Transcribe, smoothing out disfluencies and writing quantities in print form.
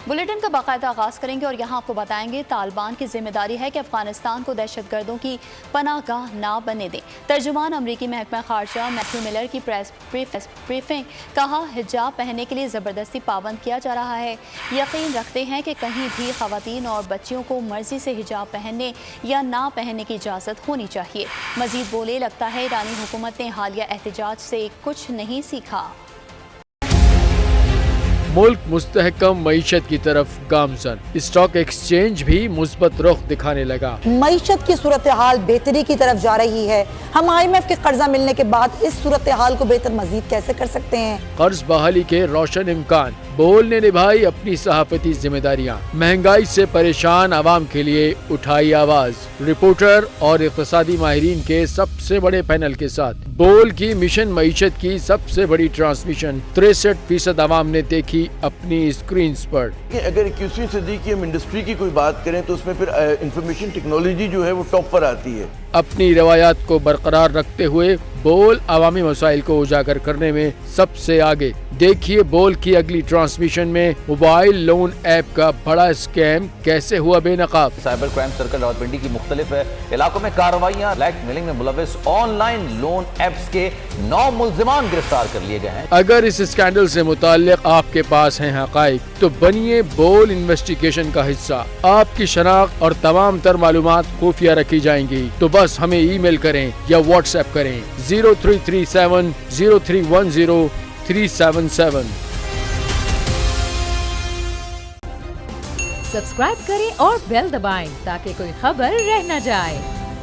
Bulletin کا باقاعدہ آغاز کریں گے اور یہاں آپ کو بتائیں گے طالبان کی ذمہ داری ہے کہ افغانستان کو دہشت گردوں کی پناہ گاہ نہ بننے دیں۔ ترجمان امریکی محکمہ خارجہ میتھیو ملر کی پریس بریفنگ، کہا حجاب پہننے کے لیے زبردستی پابند کیا جا رہا ہے۔ یقین رکھتے ہیں کہ کہیں بھی خواتین اور بچیوں کو مرضی سے حجاب پہننے یا نہ پہننے کی اجازت ہونی چاہیے۔ مزید بولے لگتا ہے ایرانی حکومت نے حالیہ احتجاج سے کچھ نہیں سیکھا۔ ملک مستحکم معیشت کی طرف گامزن، اسٹاک ایکسچینج بھی مثبت رخ دکھانے لگا۔ معیشت کی صورتحال بہتری کی طرف جا رہی ہے۔ ہم IMF کے قرضہ ملنے کے بعد اس صورتحال کو بہتر مزید کیسے کر سکتے ہیں؟ قرض بحالی کے روشن امکان، بول نے نبھائی اپنی صحافتی ذمہ داریاں، مہنگائی سے پریشان عوام کے لیے اٹھائی آواز۔ رپورٹر اور اقتصادی ماہرین کے سب سے بڑے پینل کے ساتھ بول کی مشن معیشت کی سب سے بڑی ٹرانسمیشن 63% عوام نے دیکھی اپنی اسکرینز پر۔ اگر 21ویں صدی کی ہم انڈسٹری کی کوئی بات کریں تو اس میں پھر انفارمیشن ٹیکنالوجی جو ہے وہ ٹاپ پر آتی ہے۔ اپنی روایات کو برقرار رکھتے ہوئے بول عوامی مسائل کو اجاگر کرنے میں سب سے آگے۔ دیکھیے بول کی اگلی ٹرانسمیشن میں موبائل لون ایپ کا بڑا اسکیم کیسے ہوا بے نقاب۔ سائبر کرائم سرکل راولپنڈی کی مختلف علاقوں میں کارروائیاں، بلیک میلنگ میں ملوث آن لائن لون ایپس کے 9 ملزمان گرفتار کر لیے گئے ہیں۔ اگر اس اسکینڈل سے متعلق آپ کے پاس ہیں حقائق تو بنیے بول انویسٹیگیشن کا حصہ۔ آپ کی شناخت اور تمام تر معلومات خفیہ رکھی جائیں گی، تو بس ہمیں ای میل کریں یا واٹس ایپ کریں 0337 0310 377۔ سبسکرائب کریں اور بیل دبائیں تاکہ کوئی خبر رہ نہ جائے۔